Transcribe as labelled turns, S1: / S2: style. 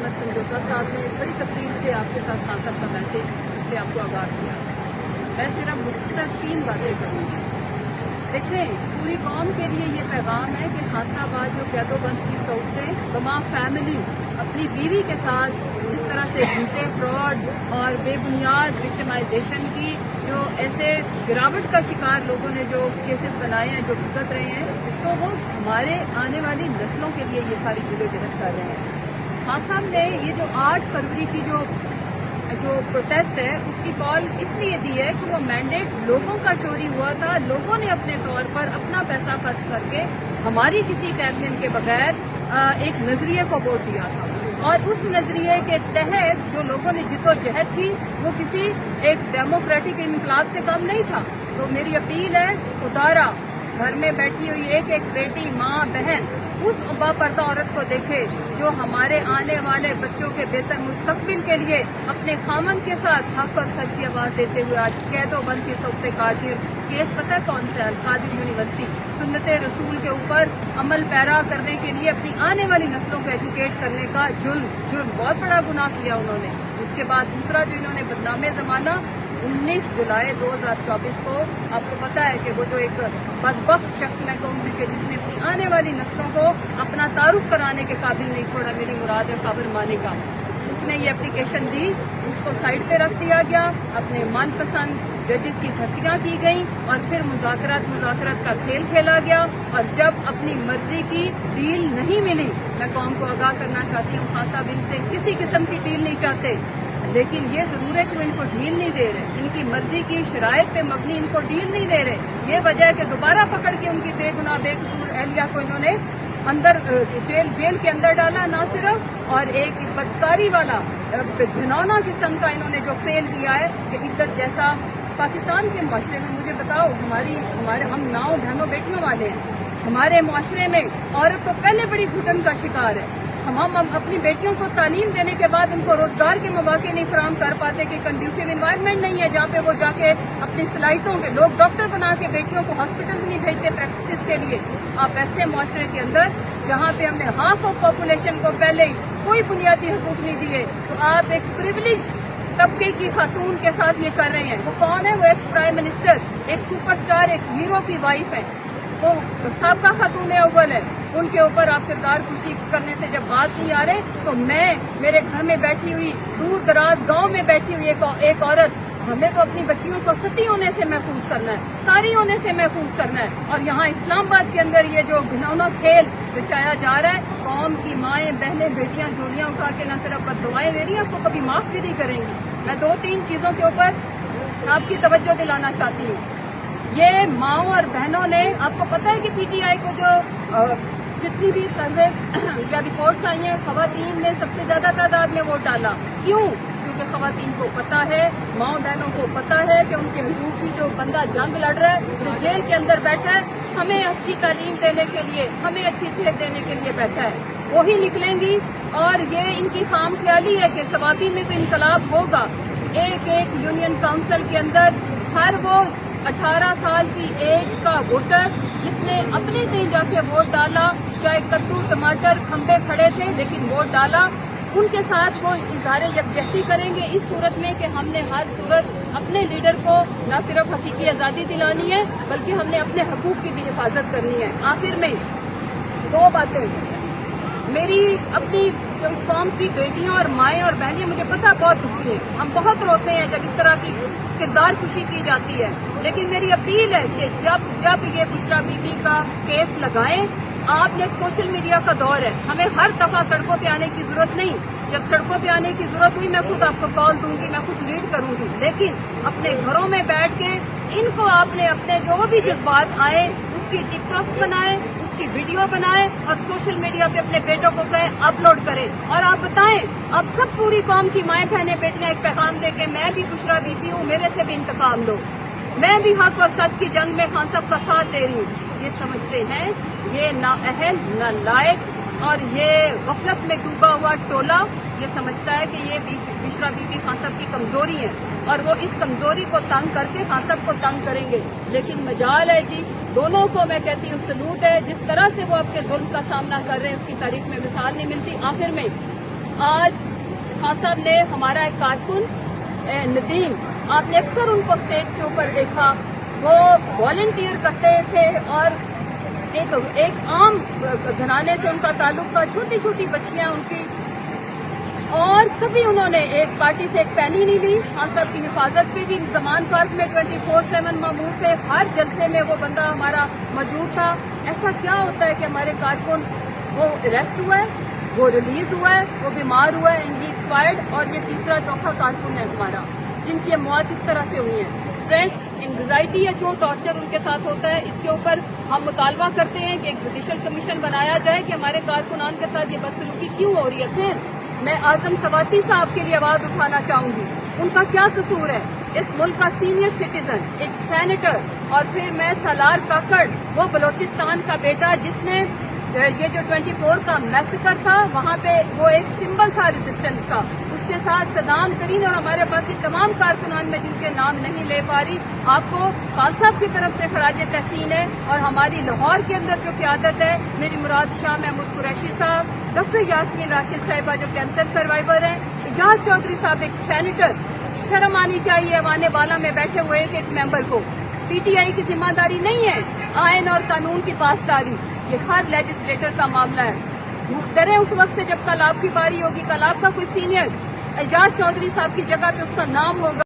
S1: अहमद पंजोता साहब ने बड़ी तफसील से आपके साथ खान साहब का मैसेज इससे आपको आगाह किया। मैं सिर्फ मुख्तसर 3 बातें करूँगी। देखें, पूरी कौम के लिए ये पैगाम है कि खान साहब आज जो कैदोबंद की सौतें तमाम फैमिली अपनी बीवी के साथ जिस तरह से झूठे फ्रॉड और बेबुनियाद विक्टिमाइजेशन की जो ऐसे गिरावट का शिकार लोगों ने जो केसेस बनाए हैं, जो भुगत रहे हैं, तो वो हमारे आने वाली नस्लों के लिए ये सारी जदोजहद कर रहे हैं। खान साहब ने ये जो 8 फरवरी की जो प्रोटेस्ट है उसकी कॉल इसलिए दी है कि वो मैंडेट लोगों का चोरी हुआ था। लोगों ने अपने तौर पर अपना पैसा खर्च करके हमारी किसी कैंपेन के बगैर एक नजरिए को वोट दिया था, और उस नजरिए के तहत जो लोगों ने जिद्दोजहद की वो किसी एक डेमोक्रेटिक इनकलाब से कम नहीं था। तो मेरी अपील है, खुदारा घर में बैठी हुई एक एक बेटी, माँ, बहन उस बापर्दा औरत को देखे जो हमारे आने वाले बच्चों के बेहतर मुस्तकबिल के लिए अपने खामन के साथ हक और सच की आवाज देते हुए आज कैदोबंद की सौतें काटती। केस पता है कौन सा है? अल-कादिर यूनिवर्सिटी सुन्नते रसूल के ऊपर अमल पैरा करने के लिए अपनी आने वाली नस्लों को एजुकेट करने का जुर्म बहुत बड़ा गुनाह किया उन्होंने। उसके बाद दूसरा जो इन्होंने बदनामे जमाना 19 जुलाई 2024 को आपको पता है कि वो जो एक बदबख्त शख्स मैं कहूँगी कि जिसने अपनी आने वाली नस्लों को अपना तारुफ कराने के काबिल नहीं छोड़ा, मेरी मुराद है खबर माने का, उसने ये एप्लीकेशन दी, उसको साइड पे रख दिया गया, अपने मनपसंद जजेस की भर्तियां की गई और फिर मुज़ाकरात का खेल खेला गया। और जब अपनी मर्जी की डील नहीं मिली, मैं कौम को आगाह करना चाहती हूँ, खान साहब इनसे किसी किस्म की डील नहीं चाहते, लेकिन ये जरूर है कि वो इनको डील नहीं दे रहे, इनकी मर्जी की शराइत पे मबनी इनको डील नहीं दे रहे। ये वजह है कि दोबारा पकड़ के उनकी बेगुनाह बेकसूर अहलिया को इन्होंने अंदर जेल के अंदर डाला ना सिर्फ, और एक बदकारी वाला घिनौना किस्म का इन्होंने जो फेल किया है कि इज्जत जैसा पाकिस्तान के माशरे में, मुझे बताओ, हम नाव बहनों बेटियों वाले हैं, हमारे माशरे में औरत तो पहले बड़ी घुटन का शिकार है। हम अपनी बेटियों को तालीम देने के बाद उनको रोजगार के मौके नहीं फराहम कर पाते कि कंड्यूसिव इन्वायरमेंट नहीं है जहाँ पे वो जाके अपनी सलाहितों के लोग डॉक्टर बना के बेटियों को हॉस्पिटल्स नहीं भेजते प्रैक्टिस के लिए। आप ऐसे मुआशरे के अंदर जहाँ पे हमने हाफ ऑफ पॉपुलेशन को पहले ही कोई बुनियादी हकूक नहीं दिए, तो आप एक प्रिविलेज तबके की खातून के साथ ये कर रहे हैं। वो कौन है? वो एक्स प्राइम मिनिस्टर, एक सुपरस्टार, एक हीरो की वाइफ है, वो साबका खातून अव्वल है। उनके ऊपर आप किरदार खुशी करने से जब बात नहीं आ रहे, तो मैं मेरे घर में बैठी हुई, दूर दराज गांव में बैठी हुई एक औरत, हमें तो अपनी बच्चियों को सती होने से महफूज करना है, कारी होने से महफूज करना है। और यहाँ इस्लामाबाद के अंदर ये जो घिनौना खेल रचाया जा रहा है, कौम की माएं, बहनें, बेटियां झोलियां उठा के न सिर्फ बद्दुआएं दे रही हैं, आपको कभी माफ भी नहीं करेंगी। मैं 2-3 चीजों के ऊपर आपकी तवज्जो दिलाना चाहती हूँ। ये माओ और बहनों ने, आपको पता है कि पीटीआई को जो जितनी भी सर्वे या रिपोर्ट्स आई हैं, खवातीन ने सबसे ज्यादा तादाद में वोट डाला। क्यों? क्योंकि खवातीन को पता है, माओ बहनों को पता है कि उनके हकूक की जो बंदा जंग लड़ रहा है, जो जेल के अंदर बैठा है, हमें अच्छी तालीम देने के लिए, हमें अच्छी सेहत देने के लिए बैठा है, वही निकलेंगी। और ये इनकी खाम ख्याली है कि सवाबी में तो इनकलाब होगा। एक यूनियन काउंसिल के अंदर हर वो 18 साल की एज का वोटर जिसने अपने से जाके वोट डाला, चाहे कद्दू टमाटर खंबे खड़े थे लेकिन वोट डाला, उनके साथ वो इजहार यकजहती करेंगे इस सूरत में कि हमने हर सूरत अपने लीडर को न सिर्फ हकीकी आज़ादी दिलानी है, बल्कि हमने अपने हकूक की भी हिफाजत करनी है। आखिर में 2 बातें, मेरी अपनी जो इस कौम की बेटियां और माएँ और बहनें, मुझे पता बहुत दुखी हैं, हम बहुत रोते हैं जब इस तरह की किरदार खुशी की जाती है, लेकिन मेरी अपील है कि जब ये बुशरा बीबी का केस लगाएं, आपने सोशल मीडिया का दौर है, हमें हर दफा सड़कों पे आने की जरूरत नहीं। जब सड़कों पे आने की जरूरत हुई, मैं खुद आपको कॉल दूंगी, मैं खुद लीड करूंगी, लेकिन अपने घरों में बैठ के इनको आपने अपने जो भी जज्बात आए उसकी टिकटॉक्स बनाए, उसकी वीडियो बनाए और सोशल मीडिया पे अपने बेटों को कहें अपलोड करें, और आप बताएं, अब सब पूरी कौम की माएँ बहनें बेटियां एक पैगाम दे के मैं भी बुशरा बीबी हूँ, मेरे से भी इंतकाम लो, मैं भी हक और सच की जंग में खान साहब का साथ दे रही हूँ। ये समझते हैं ये नाअहल, नालायक और ये गफलत में डूबा हुआ टोला ये समझता है कि ये बुशरा बीबी खान साहब की कमजोरी है और वो इस कमजोरी को तंग करके खान साहब को तंग करेंगे। लेकिन मजाल है जी, दोनों को मैं कहती हूँ सलूट है, जिस तरह से वो आपके जुल्म का सामना कर रहे हैं उसकी तारीख में मिसाल नहीं मिलती। आखिर में آج خان صاحب نے ہمارا ایک کارکن ندیم، آپ نے اکثر ان کو اسٹیج کے اوپر دیکھا، وہ والنٹیئر کرتے تھے اور ایک عام گھرانے سے ان کا تعلق تھا، چھوٹی چھوٹی بچیاں ان کی، اور کبھی انہوں نے ایک پارٹی سے ایک پینی نہیں لی. خان صاحب کی حفاظت پہ بھی زمان پارک میں 24/7 مامور تھے، ہر جلسے میں وہ بندہ ہمارا موجود تھا. ایسا کیا ہوتا ہے کہ ہمارے کارکن وہ اریسٹ ہوا ہے، وہ ریلیز ہوا ہے، وہ بیمار ہوا ہے، اینڈ ہی ایکسپائرڈ، اور یہ تیسرا چوتھا کارکن ہے ہمارا جن کی موت اس طرح سے ہوئی ہے. اسٹریس، انگزائٹی یا جو ٹارچر ان کے ساتھ ہوتا ہے، اس کے اوپر ہم مطالبہ کرتے ہیں کہ ایک جوڈیشل کمیشن بنایا جائے کہ ہمارے کارکنان کے ساتھ یہ بدسلوکی کیوں ہو رہی ہے. پھر میں اعظم سواتی صاحب کے لیے آواز اٹھانا چاہوں گی، ان کا کیا قصور ہے؟ اس ملک کا سینئر سٹیزن، ایک سینیٹر، اور پھر میں سالار کاکڑ، وہ بلوچستان کا بیٹا جس نے یہ جو 24 کا میسیکر تھا وہاں پہ وہ ایک سمبل تھا ریزسٹنس کا، اس کے ساتھ صدام ترین اور ہمارے باقی تمام کارکنان میں جن کے نام نہیں لے پا رہی، آپ کو خان صاحب کی طرف سے خراج تحسین ہے. اور ہماری لاہور کے اندر جو قیادت ہے، میری مراد شاہ محمود قریشی صاحب، ڈاکٹر یاسمین راشد صاحبہ جو کینسر سروائیور ہیں، اعجاز چودھری صاحب ایک سینیٹر. شرم آنی چاہیے ایوان والا میں بیٹھے ہوئے ایک ممبر کو. پی ٹی آئی کی ذمہ داری نہیں ہے آئین اور قانون کی پاسداری، یہ ہر لیجسلیٹر کا معاملہ ہے. ڈرے اس وقت سے جب کل آپ کی باری ہوگی، کل آپ کا کوئی سینئر اعجاز چودھری صاحب کی جگہ پہ اس کا نام ہوگا.